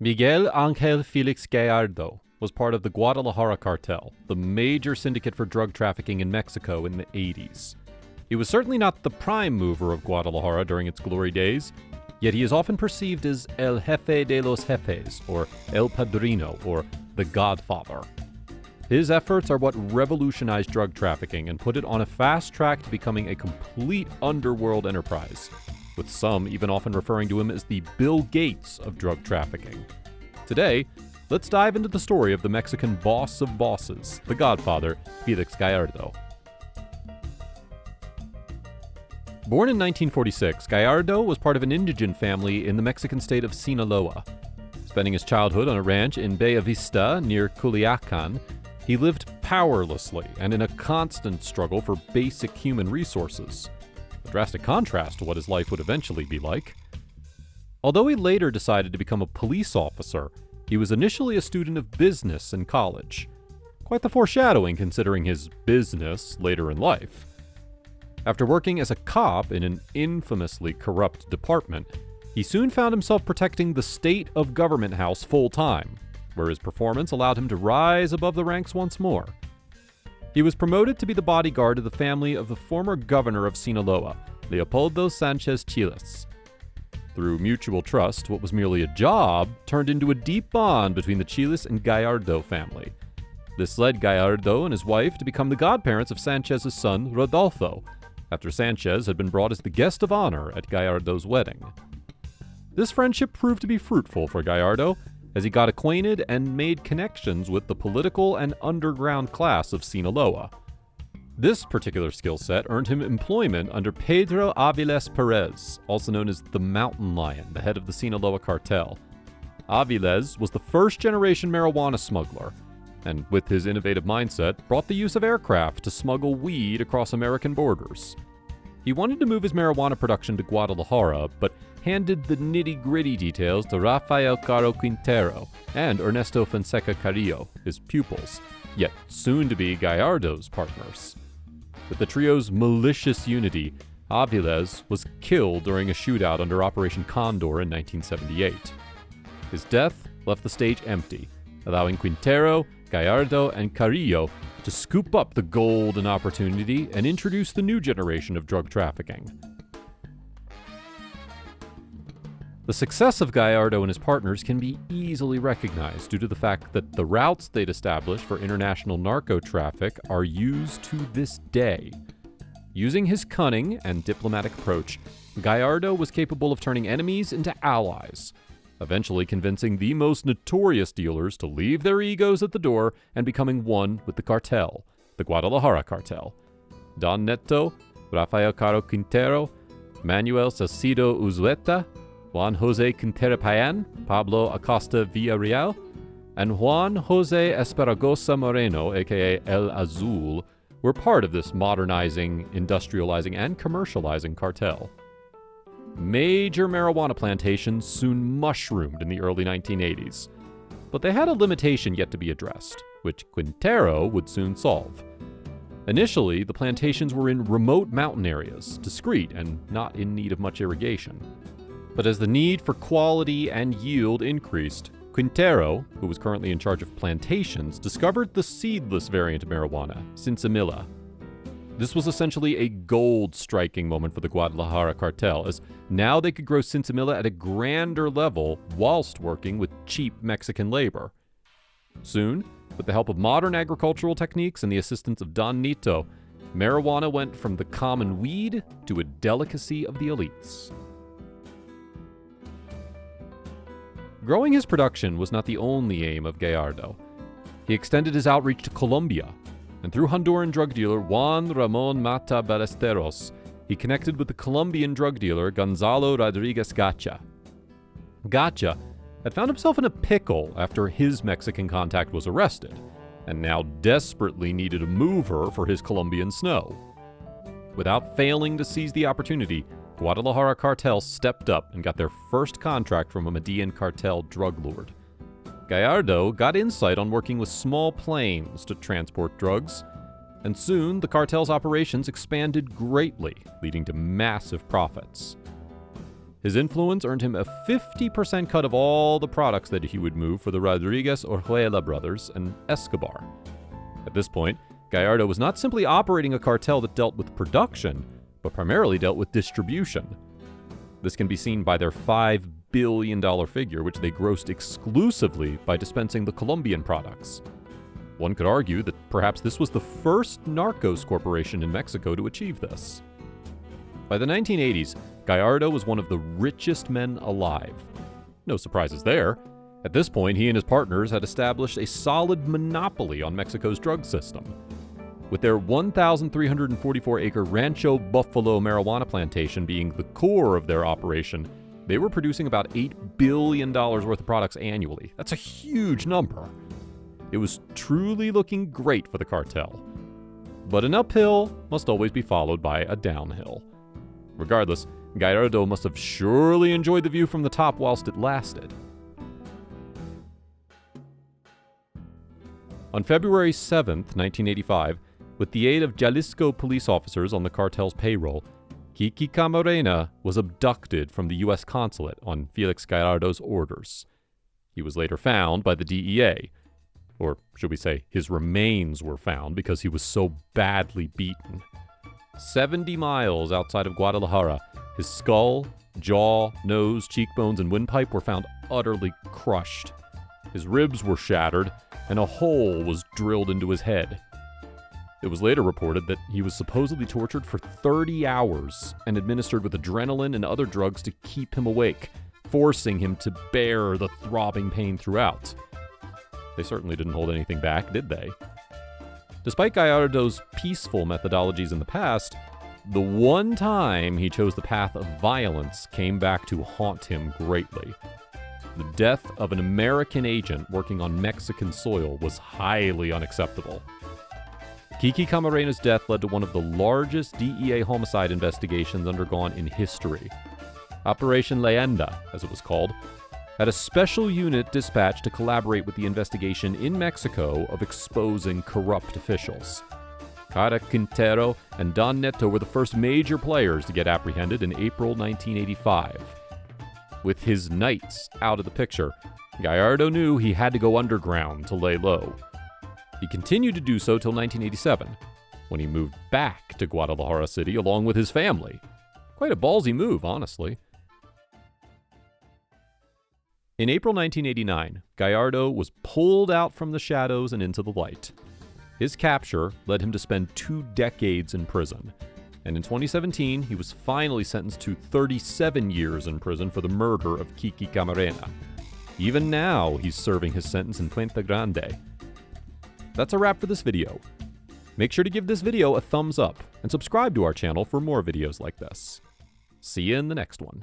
Miguel Angel Felix Gallardo was part of the Guadalajara Cartel, the major syndicate for drug trafficking in Mexico in the 80s. He was certainly not the prime mover of Guadalajara during its glory days, yet he is often perceived as El Jefe de Los Jefes, or El Padrino, or the Godfather. His efforts are what revolutionized drug trafficking and put it on a fast track to becoming a complete underworld enterprise, with some even often referring to him as the Bill Gates of drug trafficking. Today, let's dive into the story of the Mexican boss of bosses, the Godfather, Felix Gallardo. Born in 1946, Gallardo was part of an indigent family in the Mexican state of Sinaloa. Spending his childhood on a ranch in Bella Vista near Culiacan, he lived powerlessly and in a constant struggle for basic human resources. A drastic contrast to what his life would eventually be like. Although he later decided to become a police officer, he was initially a student of business in college. Quite the foreshadowing considering his business later in life. After working as a cop in an infamously corrupt department, he soon found himself protecting the state of government house full-time, where his performance allowed him to rise above the ranks once more. He was promoted to be the bodyguard of the family of the former governor of Sinaloa, Leopoldo Sanchez Chiles. Through mutual trust, what was merely a job turned into a deep bond between the Chiles and Gallardo family. This led Gallardo and his wife to become the godparents of Sanchez's son, Rodolfo, after Sanchez had been brought as the guest of honor at Gallardo's wedding. This friendship proved to be fruitful for Gallardo, as he got acquainted and made connections with the political and underground class of Sinaloa. This particular skill set earned him employment under Pedro Aviles Perez, also known as the Mountain Lion, the head of the Sinaloa cartel. Aviles was the first-generation marijuana smuggler, and with his innovative mindset, brought the use of aircraft to smuggle weed across American borders. He wanted to move his marijuana production to Guadalajara, but handed the nitty-gritty details to Rafael Caro Quintero and Ernesto Fonseca Carrillo, his pupils, yet soon to be Gallardo's partners. With the trio's malicious unity, Aviles was killed during a shootout under Operation Condor in 1978. His death left the stage empty, allowing Quintero, Gallardo, and Carrillo to scoop up the golden opportunity and introduce the new generation of drug trafficking. The success of Gallardo and his partners can be easily recognized due to the fact that the routes they'd established for international narco traffic are used to this day. Using his cunning and diplomatic approach, Gallardo was capable of turning enemies into allies, eventually convincing the most notorious dealers to leave their egos at the door and becoming one with the cartel, the Guadalajara Cartel. Don Neto, Rafael Caro Quintero, Manuel Salcido Uzueta, Juan Jose Quintero-Payan, Pablo Acosta Villarreal, and Juan Jose Esperagosa Moreno, aka El Azul, were part of this modernizing, industrializing, and commercializing cartel. Major marijuana plantations soon mushroomed in the early 1980s, but they had a limitation yet to be addressed, which Quintero would soon solve. Initially, the plantations were in remote mountain areas, discreet and not in need of much irrigation. But as the need for quality and yield increased, Quintero, who was currently in charge of plantations, discovered the seedless variant of marijuana, sinsemilla. This was essentially a gold-striking moment for the Guadalajara cartel, as now they could grow sinsemilla at a grander level whilst working with cheap Mexican labor. Soon, with the help of modern agricultural techniques and the assistance of Don Nito, marijuana went from the common weed to a delicacy of the elites. Growing his production was not the only aim of Gallardo. He extended his outreach to Colombia, and through Honduran drug dealer Juan Ramon Mata Ballesteros, he connected with the Colombian drug dealer Gonzalo Rodriguez Gacha. Gacha had found himself in a pickle after his Mexican contact was arrested, and now desperately needed a mover for his Colombian snow. Without failing to seize the opportunity, Guadalajara Cartel stepped up and got their first contract from a Median cartel drug lord. Gallardo got insight on working with small planes to transport drugs, and soon the cartel's operations expanded greatly, leading to massive profits. His influence earned him a 50% cut of all the products that he would move for the Rodriguez Orjuela brothers and Escobar. At this point, Gallardo was not simply operating a cartel that dealt with production, but primarily dealt with distribution. This can be seen by their $5 billion figure, which they grossed exclusively by dispensing the Colombian products. One could argue that perhaps this was the first narcos corporation in Mexico to achieve this. By the 1980s, Gallardo was one of the richest men alive. No surprises there. At this point, he and his partners had established a solid monopoly on Mexico's drug system. With their 1,344-acre Rancho Buffalo marijuana plantation being the core of their operation, they were producing about $8 billion worth of products annually. That's a huge number. It was truly looking great for the cartel. But an uphill must always be followed by a downhill. Regardless, Gallardo must have surely enjoyed the view from the top whilst it lasted. On February 7th, 1985, with the aid of Jalisco police officers on the cartel's payroll, Kiki Camarena was abducted from the U.S. consulate on Felix Gallardo's orders. He was later found by the DEA, or should we say, his remains were found because he was so badly beaten. 70 miles outside of Guadalajara, his skull, jaw, nose, cheekbones, and windpipe were found utterly crushed. His ribs were shattered, and a hole was drilled into his head. It was later reported that he was supposedly tortured for 30 hours and administered with adrenaline and other drugs to keep him awake, forcing him to bear the throbbing pain throughout. They certainly didn't hold anything back, did they? Despite Gallardo's peaceful methodologies in the past, the one time he chose the path of violence came back to haunt him greatly. The death of an American agent working on Mexican soil was highly unacceptable. Kiki Camarena's death led to one of the largest DEA homicide investigations undergone in history. Operation Leyenda, as it was called, had a special unit dispatched to collaborate with the investigation in Mexico of exposing corrupt officials. Cara Quintero and Don Neto were the first major players to get apprehended in April 1985. With his knights out of the picture, Gallardo knew he had to go underground to lay low. He continued to do so till 1987, when he moved back to Guadalajara City along with his family. Quite a ballsy move, honestly. In April 1989, Gallardo was pulled out from the shadows and into the light. His capture led him to spend 2 decades in prison, and in 2017, he was finally sentenced to 37 years in prison for the murder of Kiki Camarena. Even now, he's serving his sentence in Puente Grande. That's a wrap for this video. Make sure to give this video a thumbs up and subscribe to our channel for more videos like this. See you in the next one.